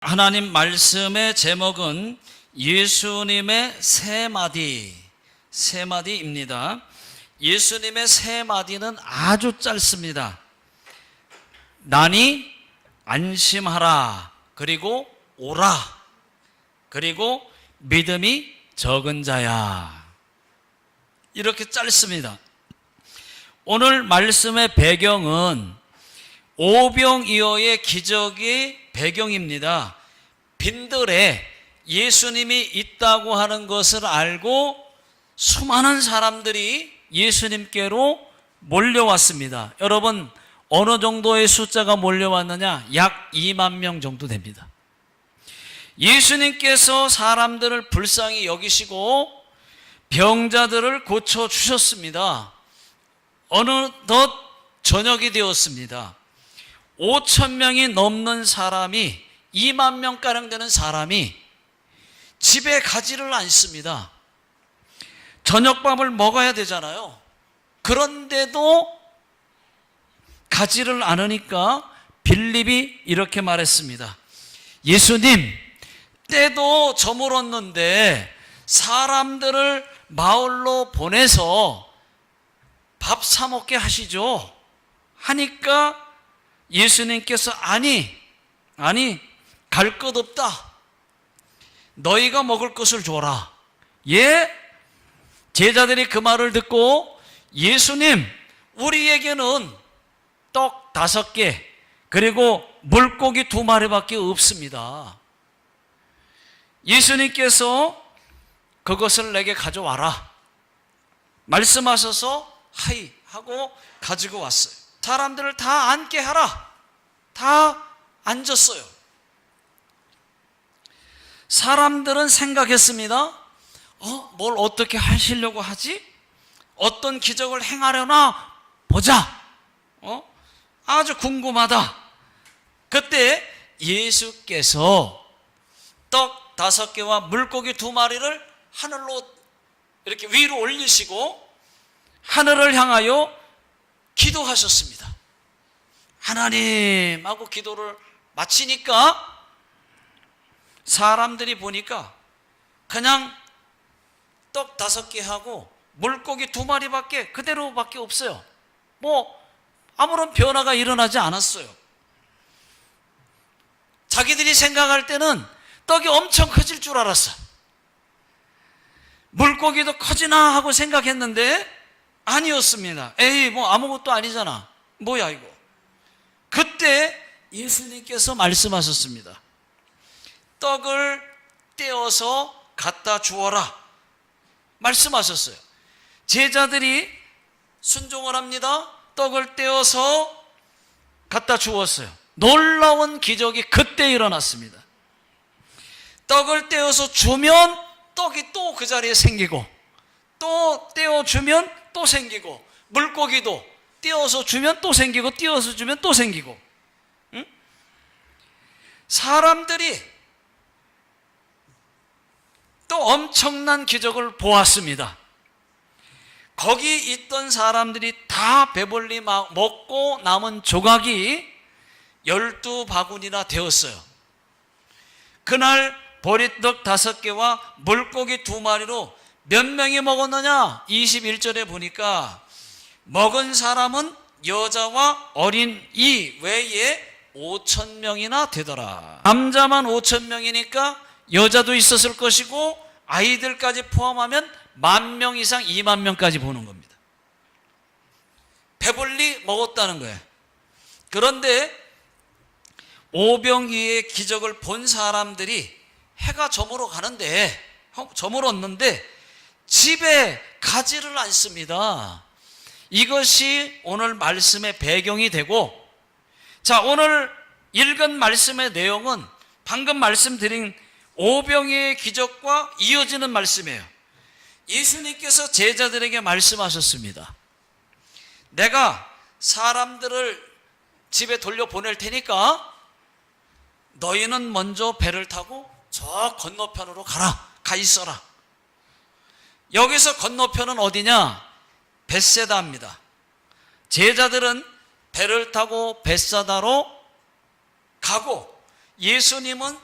하나님 말씀의 제목은 예수님의 세 마디입니다. 예수님의 세 마디는 아주 짧습니다. 나니 안심하라, 그리고 오라, 그리고 믿음이 적은 자야. 이렇게 짧습니다. 오늘 말씀의 배경은 오병이어의 기적의 배경입니다. 빈들에 예수님이 있다고 하는 것을 알고 수많은 사람들이 예수님께로 몰려왔습니다. 여러분, 어느 정도의 숫자가 몰려왔느냐? 약 2만 명 정도 됩니다. 예수님께서 사람들을 불쌍히 여기시고 병자들을 고쳐주셨습니다. 어느덧 저녁이 되었습니다. 5천 명이 넘는 사람이, 2만 명가량 되는 사람이 집에 가지를 않습니다. 저녁밥을 먹어야 되잖아요. 그런데도 가지를 않으니까 빌립이 이렇게 말했습니다. 예수님, 때도 저물었는데 사람들을 마을로 보내서 밥 사 먹게 하시죠. 하니까 예수님께서 아니 갈 것 없다. 너희가 먹을 것을 줘라. 예? 제자들이 그 말을 듣고 예수님, 우리에게는 떡 5개 그리고 물고기 2마리밖에 없습니다. 예수님께서 그것을 내게 가져와라 말씀하셔서 하이 하고 가지고 왔어요. 사람들을 다 앉게 하라. 다 앉았어요. 사람들은 생각했습니다. 뭘 어떻게 하시려고 하지? 어떤 기적을 행하려나 보자. 아주 궁금하다. 그때 예수께서 떡 5개와 물고기 2마리를 하늘로 이렇게 위로 올리시고 하늘을 향하여 기도하셨습니다. 하나님 하고 기도를 마치니까 사람들이 보니까 그냥 떡 5개 하고 물고기 2마리밖에 그대로밖에 없어요. 아무런 변화가 일어나지 않았어요. 자기들이 생각할 때는 떡이 엄청 커질 줄 알았어. 물고기도 커지나 하고 생각했는데 아니었습니다. 에이, 아무것도 아니잖아. 뭐야 이거. 그때 예수님께서 말씀하셨습니다. 떡을 떼어서 갖다 주어라 말씀하셨어요. 제자들이 순종을 합니다. 떡을 떼어서 갖다 주었어요. 놀라운 기적이 그때 일어났습니다. 떡을 떼어서 주면 떡이 또 그 자리에 생기고, 또 떼어주면 또 생기고, 물고기도 띄어서 주면 또 생기고, 띄어서 주면 또 생기고. 응? 사람들이 또 엄청난 기적을 보았습니다. 거기 있던 사람들이 다 배불리 먹고 남은 조각이 12바구니나 되었어요. 그날 보리떡 5개와 물고기 2마리로 몇 명이 먹었느냐? 21절에 보니까 먹은 사람은 여자와 어린이 외에 5천 명이나 되더라. 남자만 5천 명이니까 여자도 있었을 것이고 아이들까지 포함하면 10,000명 이상, 2만 명까지 보는 겁니다. 배불리 먹었다는 거예요. 그런데 오병이어의 기적을 본 사람들이 해가 저물었는데 집에 가지를 않습니다. 이것이 오늘 말씀의 배경이 되고, 자, 오늘 읽은 말씀의 내용은 방금 말씀드린 오병이어의 기적과 이어지는 말씀이에요. 예수님께서 제자들에게 말씀하셨습니다. 내가 사람들을 집에 돌려보낼 테니까 너희는 먼저 배를 타고 저 건너편으로 가 있어라. 여기서 건너편은 어디냐? 벳세다입니다. 제자들은 배를 타고 벳사다로 가고 예수님은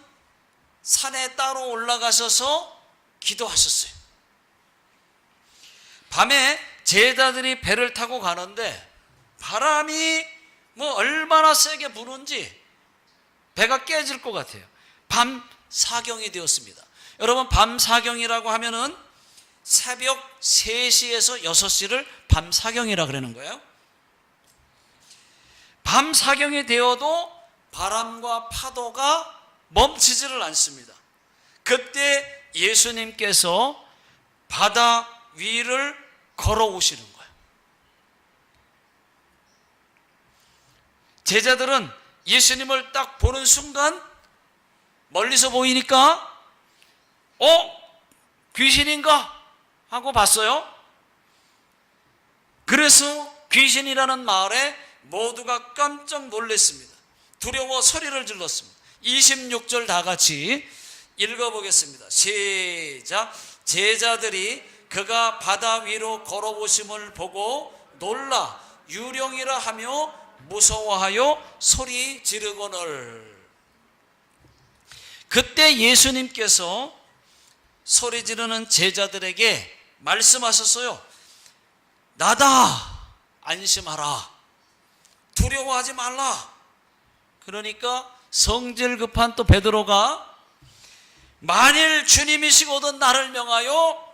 산에 따로 올라가셔서 기도하셨어요. 밤에 제자들이 배를 타고 가는데 바람이 얼마나 세게 부는지 배가 깨질 것 같아요. 밤 사경이 되었습니다. 여러분, 밤 사경이라고 하면은 새벽 3시에서 6시를 밤 사경이라 그러는 거예요. 밤 사경이 되어도 바람과 파도가 멈추지를 않습니다. 그때 예수님께서 바다 위를 걸어오시는 거예요. 제자들은 예수님을 딱 보는 순간 멀리서 보이니까 귀신인가 하고 봤어요. 그래서 귀신이라는 말에 모두가 깜짝 놀랐습니다. 두려워 소리를 질렀습니다. 26절 다 같이 읽어보겠습니다. 시작. 제자들이 그가 바다 위로 걸어오심을 보고 놀라 유령이라 하며 무서워하여 소리 지르거늘. 그때 예수님께서 소리 지르는 제자들에게 말씀하셨어요. 나다, 안심하라, 두려워하지 말라. 그러니까 성질 급한 또 베드로가 만일 주님이시거든 나를 명하여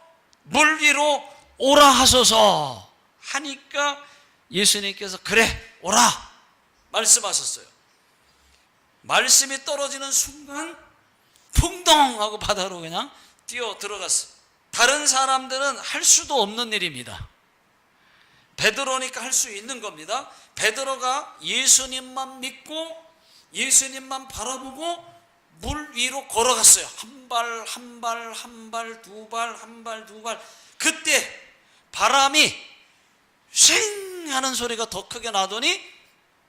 물 위로 오라 하소서 하니까 예수님께서 그래 오라 말씀하셨어요. 말씀이 떨어지는 순간 풍덩 하고 바다로 그냥 뛰어 들어갔어요. 다른 사람들은 할 수도 없는 일입니다. 베드로니까 할 수 있는 겁니다. 베드로가 예수님만 믿고 예수님만 바라보고 물 위로 걸어갔어요. 한 발, 한 발, 한 발, 두 발, 한 발, 두 발. 그때 바람이 쉥 하는 소리가 더 크게 나더니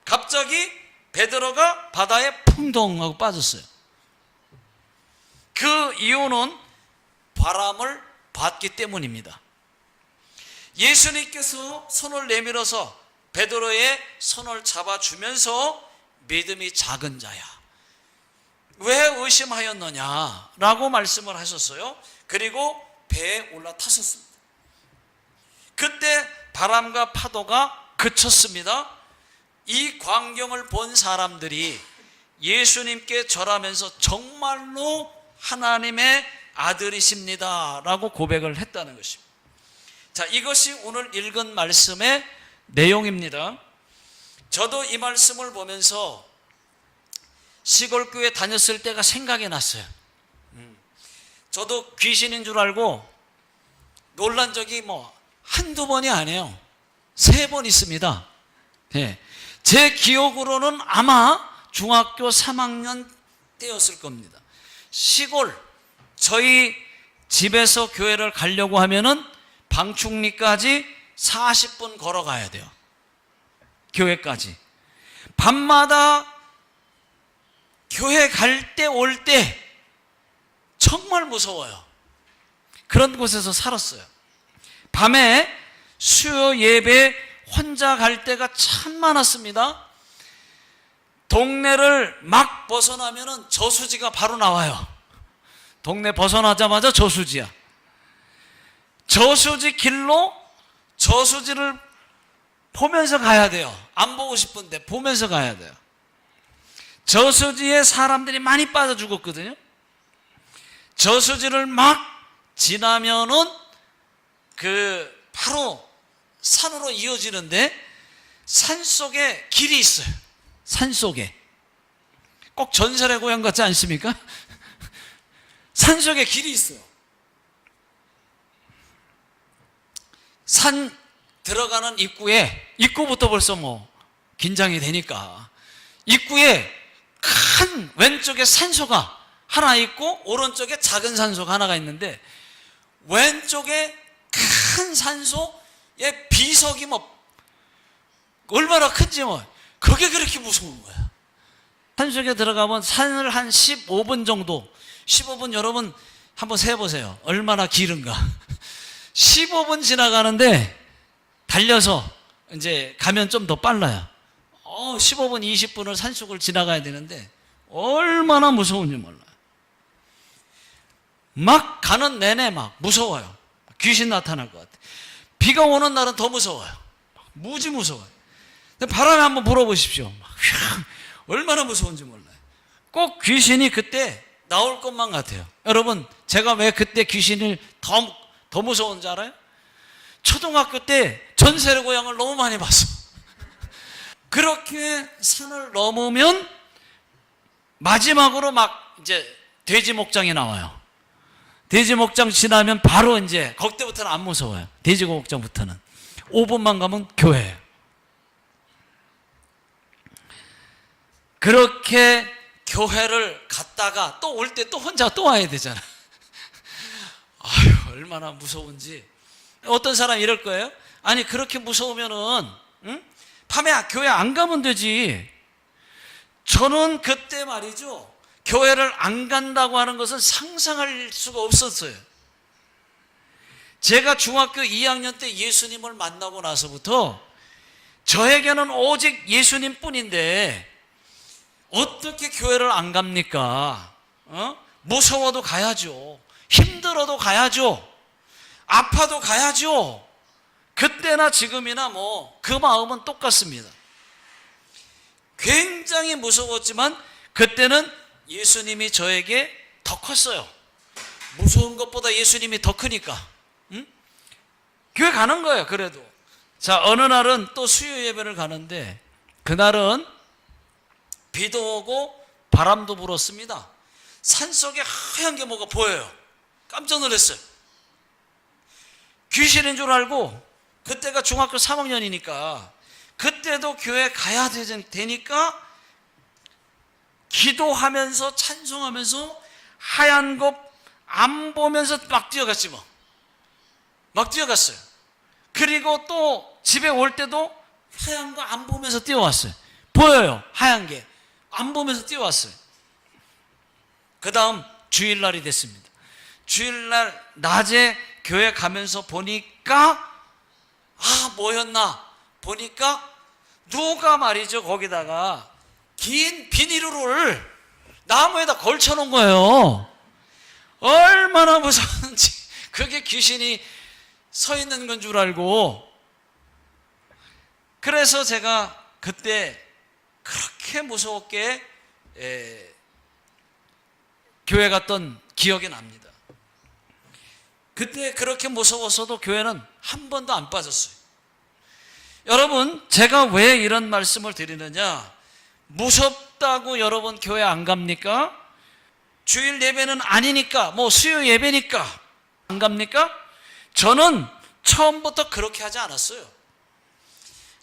갑자기 베드로가 바다에 풍덩 하고 빠졌어요. 그 이유는 바람을 봤기 때문입니다. 예수님께서 손을 내밀어서 베드로의 손을 잡아주면서 믿음이 작은 자야, 왜 의심하였느냐 라고 말씀을 하셨어요. 그리고 배에 올라타셨습니다. 그때 바람과 파도가 그쳤습니다. 이 광경을 본 사람들이 예수님께 절하면서 정말로 하나님의 아들이십니다 라고 고백을 했다는 것입니다. 자, 이것이 오늘 읽은 말씀의 내용입니다. 저도 이 말씀을 보면서 시골교회 다녔을 때가 생각이 났어요. 저도 귀신인 줄 알고 놀란 적이 한두 번이 아니에요. 3번 있습니다. 네. 제 기억으로는 아마 중학교 3학년 때였을 겁니다. 시골, 저희 집에서 교회를 가려고 하면은 방충리까지 40분 걸어가야 돼요. 교회까지. 밤마다 교회 갈 때 올 때 정말 무서워요. 그런 곳에서 살았어요. 밤에 수요 예배 혼자 갈 때가 참 많았습니다. 동네를 막 벗어나면은 저수지가 바로 나와요. 동네 벗어나자마자 저수지야. 저수지 길로 저수지를 보면서 가야 돼요. 안 보고 싶은데 보면서 가야 돼요. 저수지에 사람들이 많이 빠져 죽었거든요. 저수지를 막 지나면은 바로 산으로 이어지는데 산속에 길이 있어요. 산속에. 꼭 전설의 고향 같지 않습니까? 산속에 길이 있어요. 산 들어가는 입구부터 벌써 긴장이 되니까 입구에 큰 왼쪽에 산소가 하나 있고 오른쪽에 작은 산소가 하나가 있는데 왼쪽에 큰 산소에 비석이 얼마나 큰지 그게 그렇게 무서운 거야. 산속에 들어가면 산을 한 15분 정도, 15분 여러분 한번 세보세요. 얼마나 길은가. 15분 지나가는데 달려서 이제 가면 좀 더 빨라요. 15분, 20분을 산속을 지나가야 되는데 얼마나 무서운지 몰라요. 막 가는 내내 막 무서워요. 귀신 나타날 것 같아. 비가 오는 날은 더 무서워요. 무지 무서워요. 근데 바람에 한번 불어보십시오. 막 얼마나 무서운지 몰라요. 꼭 귀신이 그때 나올 것만 같아요. 여러분, 제가 왜 그때 귀신을 더 무서운지 알아요? 초등학교 때 전세례 고향을 너무 많이 봤어. 그렇게 산을 넘으면 마지막으로 막 이제 돼지 목장이 나와요. 돼지 목장 지나면 바로 이제 그때부터는 안 무서워요. 돼지 목장부터는 5분만 가면 교회예요. 그렇게 교회를 갔다가 또 올 때 또 혼자 또 와야 되잖아. 아유, 얼마나 무서운지. 어떤 사람 이럴 거예요. 아니, 그렇게 무서우면은 밤에 교회 안 가면 되지. 저는 그때 말이죠, 교회를 안 간다고 하는 것은 상상할 수가 없었어요. 제가 중학교 2학년 때 예수님을 만나고 나서부터 저에게는 오직 예수님 뿐인데 어떻게 교회를 안 갑니까? 무서워도 가야죠. 힘들어도 가야죠. 아파도 가야죠. 그때나 지금이나 뭐 그 마음은 똑같습니다. 굉장히 무서웠지만 그때는 예수님이 저에게 더 컸어요. 무서운 것보다 예수님이 더 크니까 교회 가는 거예요. 그래도 자, 어느 날은 또 수요 예배를 가는데 그날은 비도 오고 바람도 불었습니다. 산속에 하얀 게 뭐가 보여요. 깜짝 놀랐어요. 귀신인 줄 알고, 그때가 중학교 3학년이니까 그때도 교회 가야 되니까 기도하면서 찬송하면서 하얀 것 안 보면서 막 뛰어갔지 뭐. 막 뛰어갔어요. 그리고 또 집에 올 때도 하얀 거 안 보면서 뛰어왔어요. 보여요. 하얀 게. 안 보면서 뛰어왔어요. 그 다음 주일날이 됐습니다. 주일날 낮에 교회 가면서 보니까 뭐였나 보니까 누가 말이죠, 거기다가 긴 비닐을 나무에다 걸쳐놓은 거예요. 얼마나 무서웠는지. 그게 귀신이 서 있는 건 줄 알고. 그래서 제가 그때 그렇게 무서웠게 교회 갔던 기억이 납니다. 그때 그렇게 무서웠어도 교회는 한 번도 안 빠졌어요. 여러분, 제가 왜 이런 말씀을 드리느냐? 무섭다고 여러분 교회 안 갑니까? 주일 예배는 아니니까, 뭐 수요 예배니까 안 갑니까? 저는 처음부터 그렇게 하지 않았어요.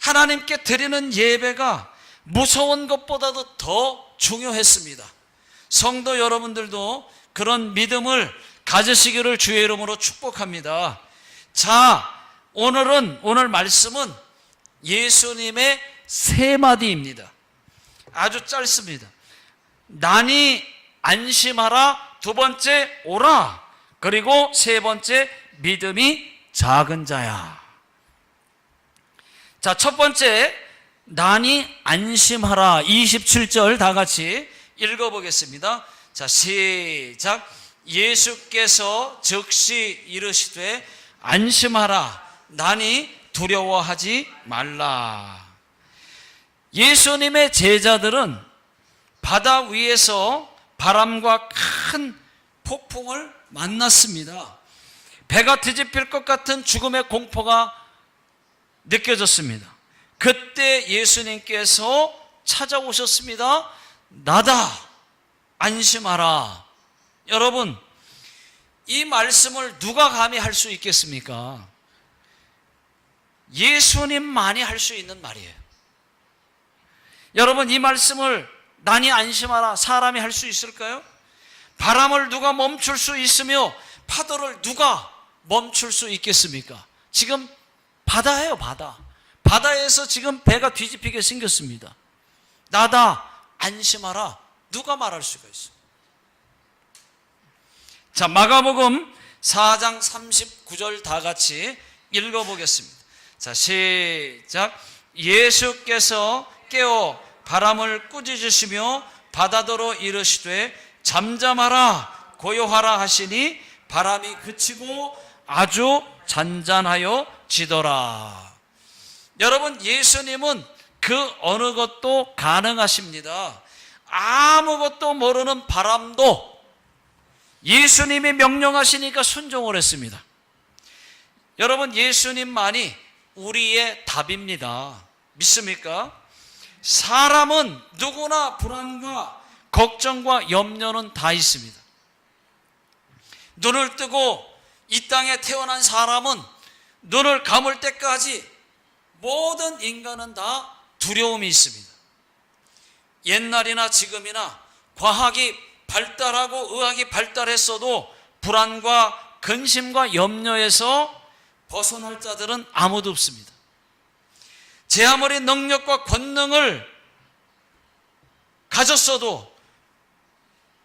하나님께 드리는 예배가 무서운 것보다도 더 중요했습니다. 성도 여러분들도 그런 믿음을 가지시기를 주의 이름으로 축복합니다. 자, 오늘 말씀은 예수님의 세 마디입니다. 아주 짧습니다. 나니 안심하라, 두 번째 오라, 그리고 세 번째 믿음이 작은 자야. 자, 첫 번째 나니 안심하라, 27절 다 같이 읽어보겠습니다. 자, 시작. 예수께서 즉시 이르시되 안심하라, 나니 두려워하지 말라. 예수님의 제자들은 바다 위에서 바람과 큰 폭풍을 만났습니다. 배가 뒤집힐 것 같은 죽음의 공포가 느껴졌습니다. 그때 예수님께서 찾아오셨습니다. 나다, 안심하라. 여러분, 이 말씀을 누가 감히 할 수 있겠습니까? 예수님만이 할 수 있는 말이에요. 여러분, 이 말씀을 나니 안심하라 사람이 할 수 있을까요? 바람을 누가 멈출 수 있으며 파도를 누가 멈출 수 있겠습니까? 지금 바다예요, 바다. 바다에서 지금 배가 뒤집히게 생겼습니다. 나다, 안심하라. 누가 말할 수가 있어요? 자, 마가복음 4장 39절 다 같이 읽어보겠습니다. 자, 시작. 예수께서 깨어 바람을 꾸짖으시며 바다더러 이르시되 잠잠하라, 고요하라 하시니 바람이 그치고 아주 잔잔하여 지더라. 여러분, 예수님은 그 어느 것도 가능하십니다. 아무것도 모르는 바람도 예수님이 명령하시니까 순종을 했습니다. 여러분, 예수님만이 우리의 답입니다. 믿습니까? 사람은 누구나 불안과 걱정과 염려는 다 있습니다. 눈을 뜨고 이 땅에 태어난 사람은 눈을 감을 때까지 모든 인간은 다 두려움이 있습니다. 옛날이나 지금이나 과학이 발달하고 의학이 발달했어도 불안과 근심과 염려에서 벗어날 자들은 아무도 없습니다. 제 아무리 능력과 권능을 가졌어도,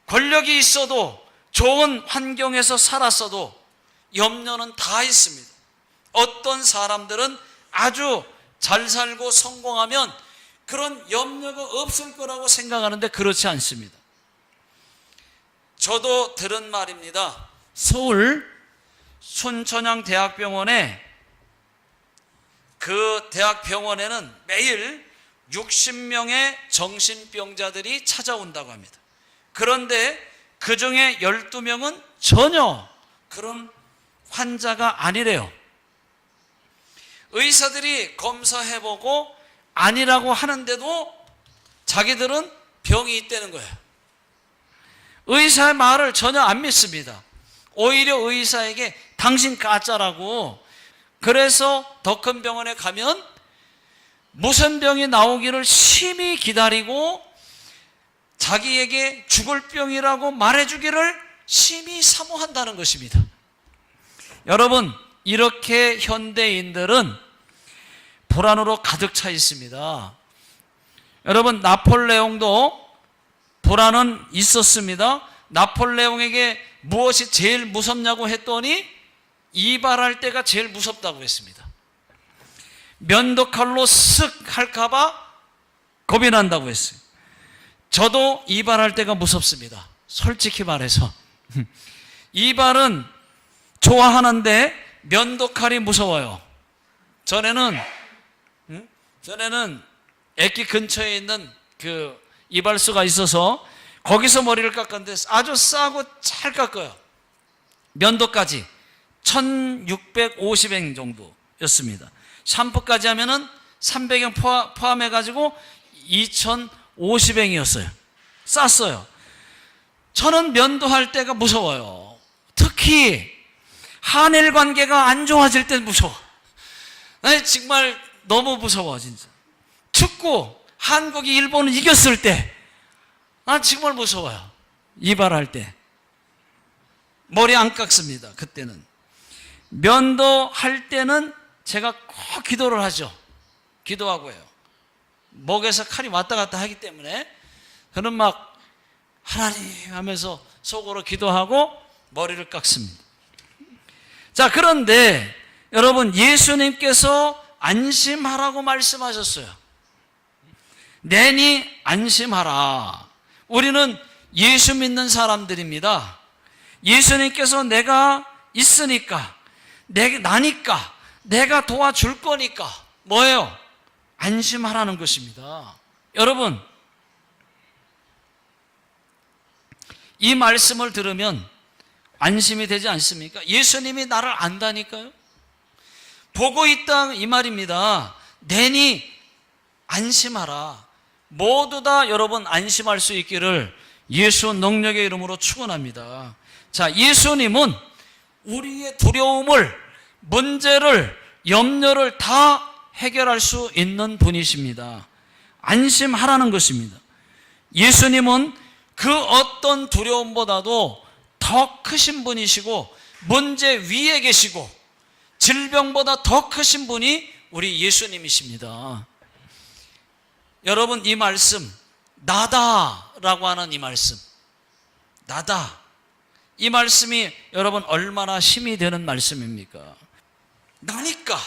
권력이 있어도, 좋은 환경에서 살았어도 염려는 다 있습니다. 어떤 사람들은 아주 잘 살고 성공하면 그런 염려가 없을 거라고 생각하는데 그렇지 않습니다. 저도 들은 말입니다. 서울 순천향대학병원에, 그 대학병원에는 매일 60명의 정신병자들이 찾아온다고 합니다. 그런데 그 중에 12명은 전혀 그런 환자가 아니래요. 의사들이 검사해보고 아니라고 하는데도 자기들은 병이 있다는 거예요. 의사의 말을 전혀 안 믿습니다. 오히려 의사에게 당신 가짜라고. 그래서 더 큰 병원에 가면 무슨 병이 나오기를 심히 기다리고 자기에게 죽을 병이라고 말해주기를 심히 사모한다는 것입니다. 여러분, 이렇게 현대인들은 불안으로 가득 차 있습니다. 여러분, 나폴레옹도 불안은 있었습니다. 나폴레옹에게 무엇이 제일 무섭냐고 했더니 이발할 때가 제일 무섭다고 했습니다. 면도칼로 쓱 할까봐 겁이 난다고 했어요. 저도 이발할 때가 무섭습니다. 솔직히 말해서. 이발은 좋아하는데 면도칼이 무서워요. 전에는 애기 근처에 있는 그 이발소가 있어서 거기서 머리를 깎았는데 아주 싸고 잘 깎아요. 면도까지 1650엔 정도였습니다. 샴푸까지 하면은 300엔 포함해가지고 2050엔이었어요. 쌌어요. 저는 면도할 때가 무서워요. 특히 한일 관계가 안 좋아질 때 무서워. 아니, 정말 너무 무서워, 진짜. 축구, 한국이 일본을 이겼을 때, 난 정말 무서워요. 이발할 때. 머리 안 깎습니다, 그때는. 면도할 때는 제가 꼭 기도를 하죠. 기도하고 해요. 목에서 칼이 왔다 갔다 하기 때문에. 그는 막 하나님 하면서 속으로 기도하고 머리를 깎습니다. 자, 그런데 여러분, 예수님께서 안심하라고 말씀하셨어요. 내니 안심하라. 우리는 예수 믿는 사람들입니다. 예수님께서 내가 있으니까, 나니까, 내가 도와줄 거니까 뭐예요? 안심하라는 것입니다. 여러분, 이 말씀을 들으면 안심이 되지 않습니까? 예수님이 나를 안다니까요. 보고 있다 이 말입니다. 내니 안심하라. 모두 다 여러분 안심할 수 있기를 예수 능력의 이름으로 축원합니다. 자, 예수님은 우리의 두려움을, 문제를, 염려를 다 해결할 수 있는 분이십니다. 안심하라는 것입니다. 예수님은 그 어떤 두려움보다도 더 크신 분이시고, 문제 위에 계시고, 질병보다 더 크신 분이 우리 예수님이십니다. 여러분, 이 말씀, 나다라고 하는 이 말씀, 나다, 이 말씀이 여러분 얼마나 힘이 되는 말씀입니까? 나니까,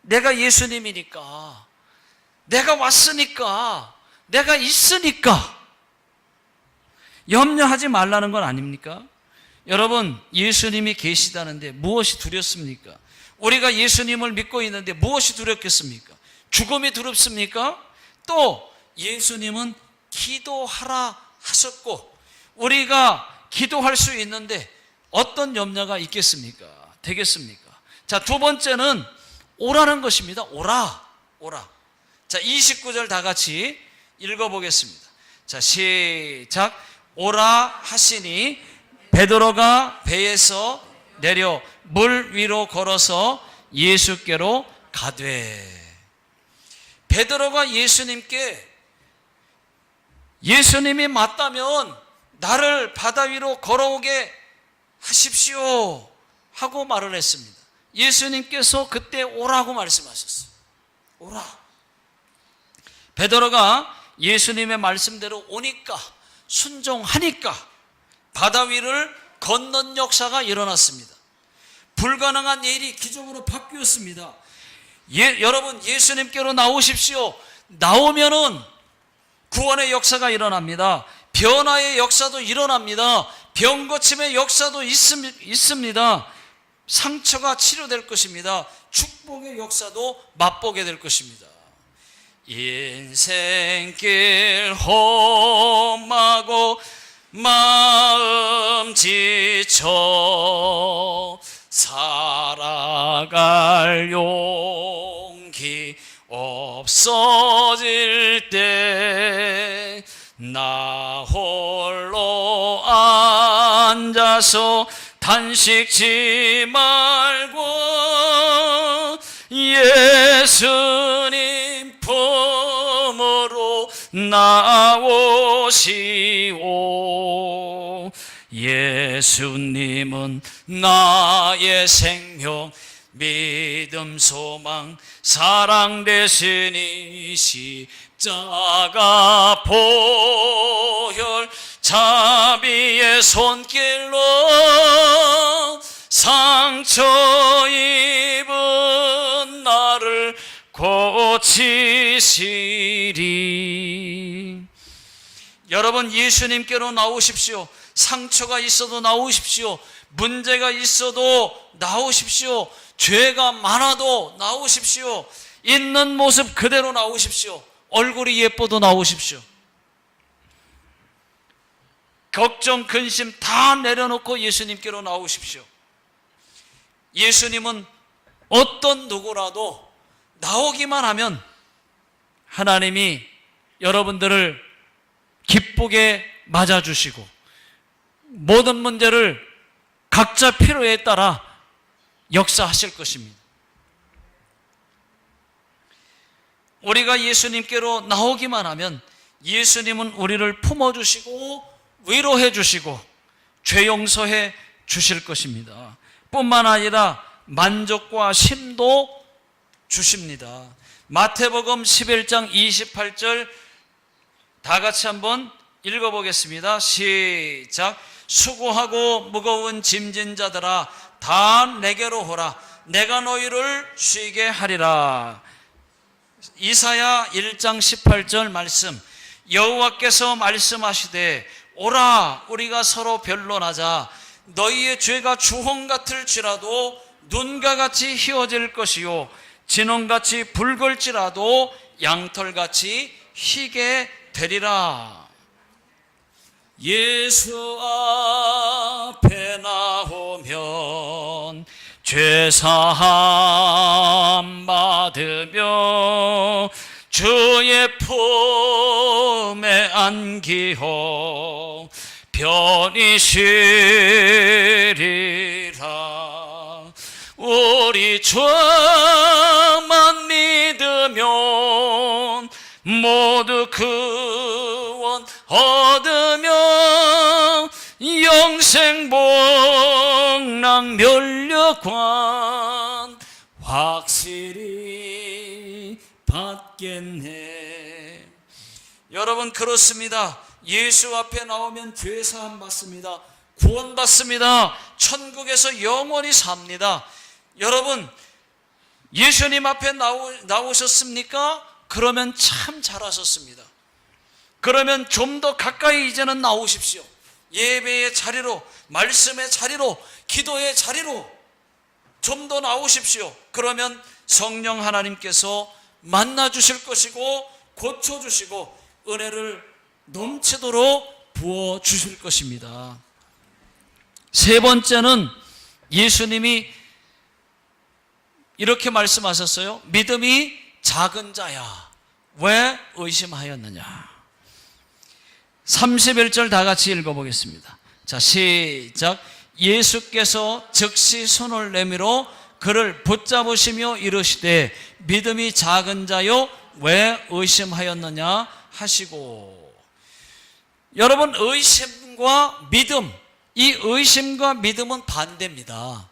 내가 예수님이니까, 내가 왔으니까, 내가 있으니까 염려하지 말라는 건 아닙니까? 여러분, 예수님이 계시다는데 무엇이 두렵습니까? 우리가 예수님을 믿고 있는데 무엇이 두렵겠습니까? 죽음이 두렵습니까? 또 예수님은 기도하라 하셨고 우리가 기도할 수 있는데 어떤 염려가 있겠습니까? 되겠습니까? 자, 두 번째는 오라는 것입니다. 오라. 자, 29절 다 같이 읽어보겠습니다. 자, 시작. 오라 하시니 베드로가 배에서 내려 물 위로 걸어서 예수께로 가되. 베드로가 예수님께 예수님이 맞다면 나를 바다 위로 걸어오게 하십시오 하고 말을 했습니다. 예수님께서 그때 오라고 말씀하셨어요. 오라. 베드로가 예수님의 말씀대로 오니까, 순종하니까 바다 위를 건넌 역사가 일어났습니다. 불가능한 일이 기적으로 바뀌었습니다. 여러분, 예수님께로 나오십시오. 나오면은 구원의 역사가 일어납니다. 변화의 역사도 일어납니다. 병 고침의 역사도 있습니다. 상처가 치료될 것입니다. 축복의 역사도 맛보게 될 것입니다. 인생길 험하고 마음 지쳐 살아갈 용기 없어질 때 나 홀로 앉아서 단식지 말고 예수님 품으로 나오시오. 예수님은 나의 생명, 믿음, 소망, 사랑 되시니 십자가 보혈 자비의 손길로 상처 입은 나를 고치시리. 여러분, 예수님께로 나오십시오. 상처가 있어도 나오십시오. 문제가 있어도 나오십시오. 죄가 많아도 나오십시오. 있는 모습 그대로 나오십시오. 얼굴이 예뻐도 나오십시오. 걱정, 근심 다 내려놓고 예수님께로 나오십시오. 예수님은 어떤 누구라도 나오기만 하면 하나님이 여러분들을 기쁘게 맞아주시고 모든 문제를 각자 필요에 따라 역사하실 것입니다. 우리가 예수님께로 나오기만 하면 예수님은 우리를 품어주시고 위로해 주시고 죄 용서해 주실 것입니다. 뿐만 아니라 만족과 쉼도 주십니다. 마태복음 11장 28절 다 같이 한번 읽어보겠습니다. 시작. 수고하고 무거운 짐진 자들아 다 내게로 오라. 내가 너희를 쉬게 하리라. 이사야 1장 18절 말씀. 여호와께서 말씀하시되 오라 우리가 서로 변론하자. 너희의 죄가 주홍 같을지라도 눈과 같이 희어질 것이요 진홍같이 붉을지라도 양털같이 희게 되리라. 예수 앞에 나오면 죄사함 받으며 주의 품에 안기어 편히 쉬리라. 우리 주만 믿으면 모두 구원 얻으며 영생 복락 면류관 확실히 받겠네. 여러분, 그렇습니다. 예수 앞에 나오면 죄사함 받습니다. 구원 받습니다. 천국에서 영원히 삽니다. 여러분, 예수님 앞에 나오셨습니까? 그러면 참 잘하셨습니다. 그러면 좀 더 가까이 이제는 나오십시오. 예배의 자리로, 말씀의 자리로, 기도의 자리로 좀 더 나오십시오. 그러면 성령 하나님께서 만나 주실 것이고 고쳐 주시고 은혜를 넘치도록 부어 주실 것입니다. 세 번째는 예수님이 이렇게 말씀하셨어요. 믿음이 작은 자야, 왜 의심하였느냐. 31절 다 같이 읽어보겠습니다. 자, 시작. 예수께서 즉시 손을 내밀어 그를 붙잡으시며 이르시되 믿음이 작은 자요 왜 의심하였느냐 하시고. 여러분, 의심과 믿음, 이 의심과 믿음은 반대입니다.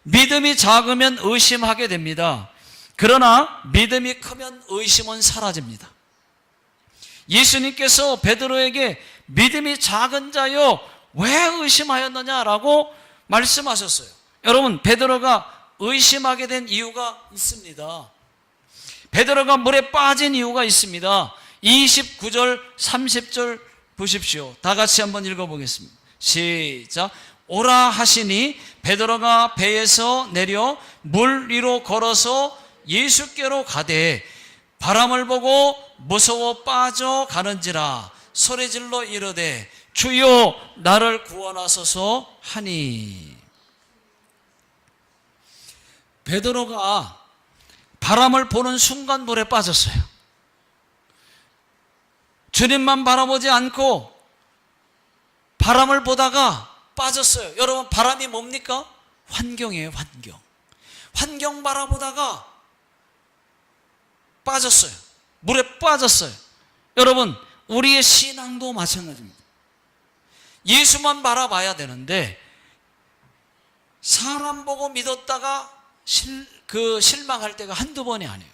믿음이 작으면 의심하게 됩니다. 그러나 믿음이 크면 의심은 사라집니다. 예수님께서 베드로에게 믿음이 작은 자요 왜 의심하였느냐라고 말씀하셨어요. 여러분, 베드로가 의심하게 된 이유가 있습니다. 베드로가 물에 빠진 이유가 있습니다. 29절 30절 보십시오. 다 같이 한번 읽어보겠습니다. 시작. 오라 하시니 베드로가 배에서 내려 물 위로 걸어서 예수께로 가되 바람을 보고 무서워 빠져가는지라 소리질러 이르되 주여 나를 구원하소서 하니. 베드로가 바람을 보는 순간 물에 빠졌어요. 주님만 바라보지 않고 바람을 보다가 빠졌어요. 여러분, 바람이 뭡니까? 환경이에요, 환경. 환경 바라보다가 빠졌어요. 물에 빠졌어요. 여러분, 우리의 신앙도 마찬가지입니다. 예수만 바라봐야 되는데 사람 보고 믿었다가 실망할 때가 한두 번이 아니에요.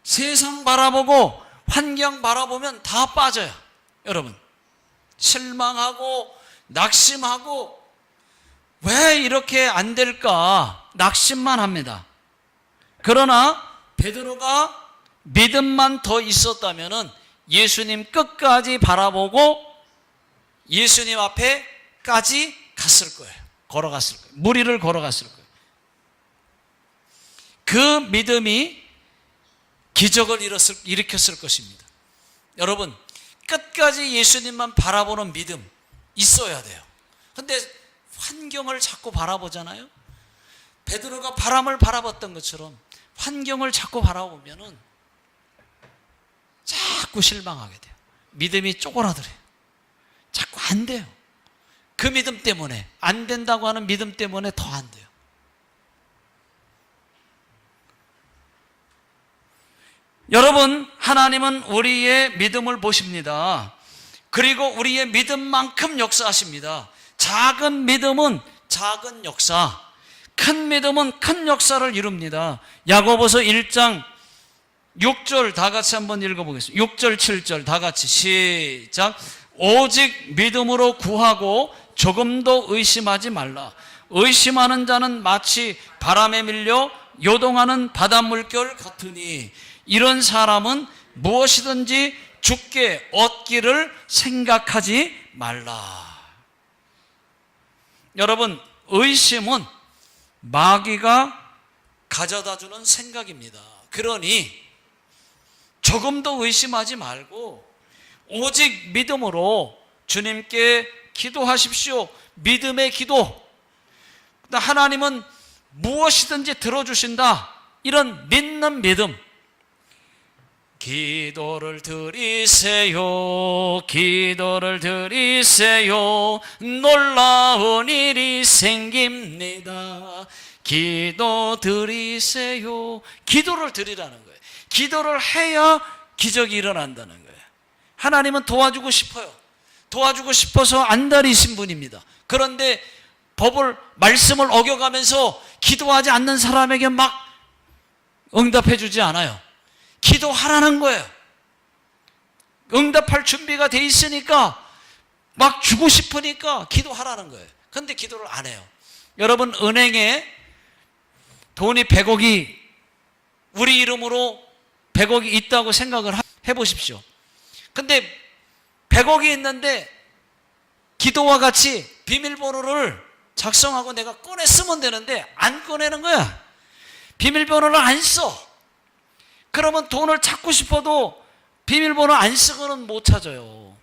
세상 바라보고 환경 바라보면 다 빠져요. 여러분, 실망하고 낙심하고 왜 이렇게 안 될까 낙심만 합니다. 그러나 베드로가 믿음만 더 있었다면 예수님 끝까지 바라보고 예수님 앞에까지 갔을 거예요. 걸어갔을 거예요. 무리를 걸어갔을 거예요. 그 믿음이 기적을 일으켰을 것입니다. 여러분, 끝까지 예수님만 바라보는 믿음 있어야 돼요. 근데 환경을 자꾸 바라보잖아요. 베드로가 바람을 바라봤던 것처럼 환경을 자꾸 바라보면은 자꾸 실망하게 돼요. 믿음이 쪼그라들어요. 자꾸 안 돼요. 그 믿음 때문에, 안 된다고 하는 믿음 때문에 더 안 돼요. 여러분, 하나님은 우리의 믿음을 보십니다. 그리고 우리의 믿음만큼 역사하십니다. 작은 믿음은 작은 역사, 큰 믿음은 큰 역사를 이룹니다. 야고보서 1장 6절 다 같이 한번 읽어보겠습니다. 6절 7절 다 같이 시작. 오직 믿음으로 구하고 조금도 의심하지 말라. 의심하는 자는 마치 바람에 밀려 요동하는 바닷물결 같으니 이런 사람은 무엇이든지 주께 얻기를 생각하지 말라. 여러분, 의심은 마귀가 가져다주는 생각입니다. 그러니 조금도 의심하지 말고 오직 믿음으로 주님께 기도하십시오. 믿음의 기도. 하나님은 무엇이든지 들어주신다. 이런 믿는 믿음. 기도를 드리세요. 기도를 드리세요. 놀라운 일이 생깁니다. 기도 드리세요. 기도를 드리라는 거예요. 기도를 해야 기적이 일어난다는 거예요. 하나님은 도와주고 싶어요. 도와주고 싶어서 안달이신 분입니다. 그런데 말씀을 어겨가면서 기도하지 않는 사람에게 막 응답해 주지 않아요. 기도하라는 거예요. 응답할 준비가 돼 있으니까 막 주고 싶으니까 기도하라는 거예요. 그런데 기도를 안 해요. 여러분, 은행에 돈이 100억이 우리 이름으로 100억이 있다고 생각을 해보십시오. 근데 100억이 있는데 기도와 같이 비밀번호를 작성하고 내가 꺼내 쓰면 되는데 안 꺼내는 거야. 비밀번호를 안 써. 그러면 돈을 찾고 싶어도 비밀번호 안 쓰고는 못 찾아요.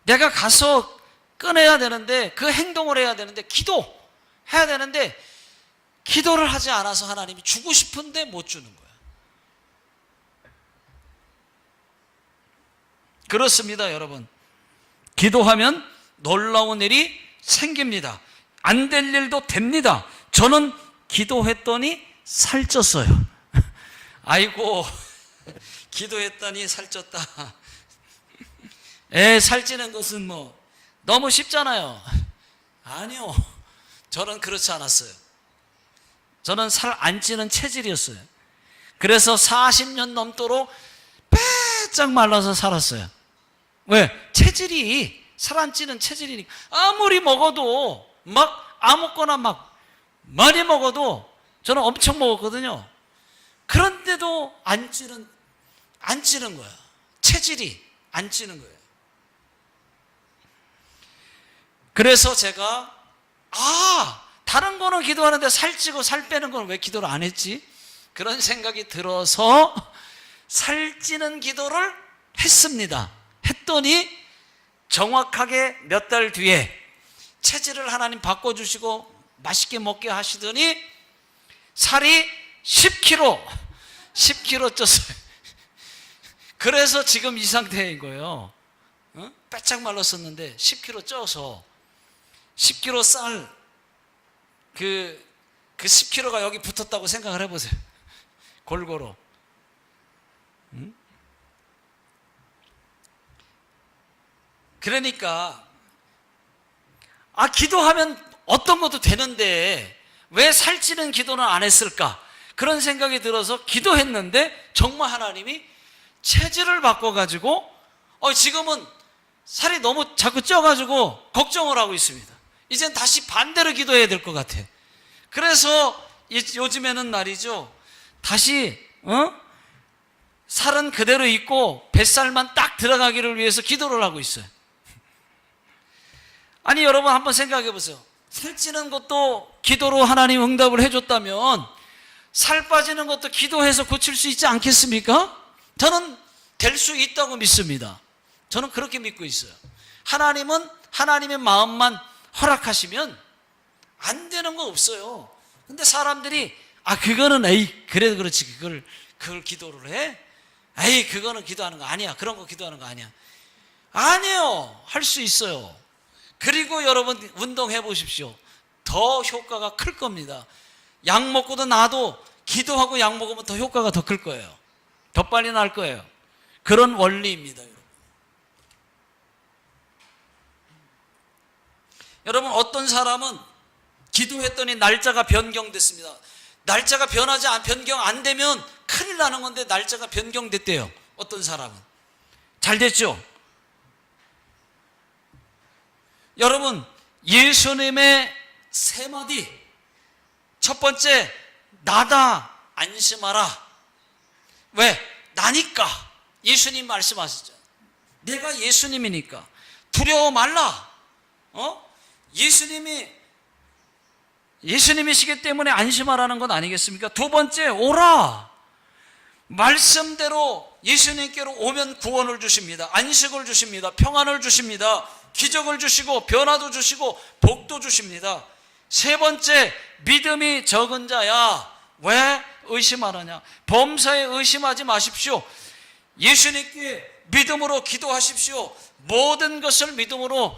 내가 가서 꺼내야 되는데, 그 행동을 해야 되는데, 기도해야 되는데 기도를 하지 않아서 하나님이 주고 싶은데 못 주는 거야. 그렇습니다, 여러분. 기도하면 놀라운 일이 생깁니다. 안 될 일도 됩니다. 저는 기도했더니 살쪘어요. 아이고, 기도했더니 살쪘다. 살찌는 것은 뭐 너무 쉽잖아요. 아니요, 저는 그렇지 않았어요. 저는 살 안 찌는 체질이었어요. 그래서 40년 넘도록 빼짝 말라서 살았어요. 왜? 체질이, 살 안 찌는 체질이니까. 아무리 먹어도 막 아무거나 막 많이 먹어도, 저는 엄청 먹었거든요. 그런데도 안 찌는 거야. 체질이 안 찌는 거예요. 그래서 제가 다른 거는 기도하는데 살찌고 살 빼는 건 왜 기도를 안 했지? 그런 생각이 들어서 살찌는 기도를 했습니다. 했더니 정확하게 몇 달 뒤에 체질을 하나님 바꿔주시고 맛있게 먹게 하시더니 살이 10kg 쪘어요. 그래서 지금 이 상태인 거예요. 빼짝 말랐었는데 10kg 쪄서 10kg 쌀, 그 10kg가 여기 붙었다고 생각을 해보세요. 골고루. 그러니까 기도하면 어떤 것도 되는데 왜 살찌는 기도는 안 했을까? 그런 생각이 들어서 기도했는데 정말 하나님이 체질을 바꿔가지고 지금은 살이 너무 자꾸 쪄가지고 걱정을 하고 있습니다. 이젠 다시 반대로 기도해야 될 것 같아. 그래서 요즘에는 말이죠, 다시 살은 그대로 있고 뱃살만 딱 들어가기를 위해서 기도를 하고 있어요. 아니, 여러분 한번 생각해 보세요. 살찌는 것도 기도로 하나님 응답을 해줬다면 살 빠지는 것도 기도해서 고칠 수 있지 않겠습니까? 저는 될 수 있다고 믿습니다. 저는 그렇게 믿고 있어요. 하나님은 하나님의 마음만 허락하시면 안 되는 거 없어요. 근데 사람들이 그거는 그래도 그렇지, 그걸 기도를 해? 그거는 기도하는 거 아니야. 그런 거 기도하는 거 아니야. 아니에요. 할 수 있어요. 그리고 여러분 운동해 보십시오. 더 효과가 클 겁니다. 약 먹고도 나도 기도하고 약 먹으면 더 효과가 더 클 거예요. 더 빨리 날 거예요. 그런 원리입니다. 여러분, 어떤 사람은 기도했더니 날짜가 변경됐습니다. 날짜가 변경 안 되면 큰일 나는 건데 날짜가 변경됐대요. 어떤 사람은. 잘 됐죠? 여러분, 예수님의 세 마디. 첫 번째, 나다, 안심하라. 왜? 나니까. 예수님 말씀하셨죠. 내가 예수님이니까 두려워 말라. 예수님이시기 때문에 안심하라는 건 아니겠습니까? 두 번째, 오라. 말씀대로 예수님께로 오면 구원을 주십니다. 안식을 주십니다. 평안을 주십니다. 기적을 주시고 변화도 주시고 복도 주십니다. 세 번째, 믿음이 적은 자야. 왜 의심하느냐? 범사에 의심하지 마십시오. 예수님께 믿음으로 기도하십시오. 모든 것을 믿음으로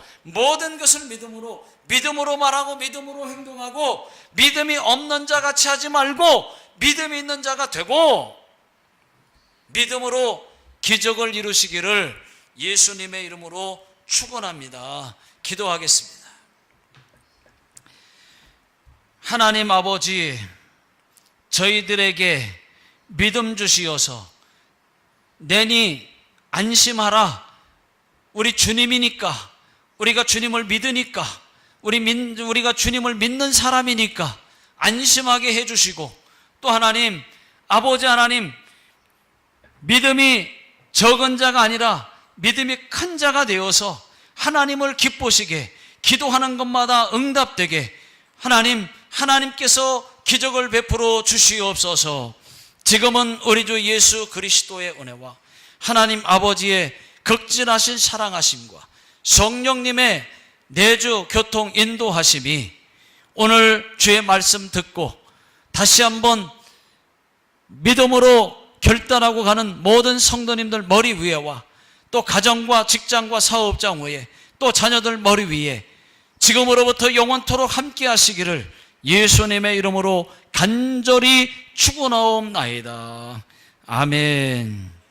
말하고 믿음으로 행동하고, 믿음이 없는 자 같이 하지 말고 믿음이 있는 자가 되고 믿음으로 기적을 이루시기를 예수님의 이름으로 축원합니다. 기도하겠습니다. 하나님 아버지, 저희들에게 믿음 주시어서 내니 안심하라. 우리 주님이니까, 우리가 주님을 믿으니까, 우리가 주님을 믿는 사람이니까 안심하게 해주시고, 또 하나님, 아버지 하나님, 믿음이 적은 자가 아니라 믿음이 큰 자가 되어서 하나님을 기쁘시게, 기도하는 것마다 응답되게 하나님께서 기적을 베풀어 주시옵소서. 지금은 우리 주 예수 그리스도의 은혜와 하나님 아버지의 극진하신 사랑하심과 성령님의 내주 교통 인도하심이 오늘 주의 말씀 듣고 다시 한번 믿음으로 결단하고 가는 모든 성도님들 머리 위에와 또 가정과 직장과 사업장 위에 또 자녀들 머리 위에 지금으로부터 영원토록 함께 하시기를 예수님의 이름으로 간절히 축원하옵나이다. 아멘.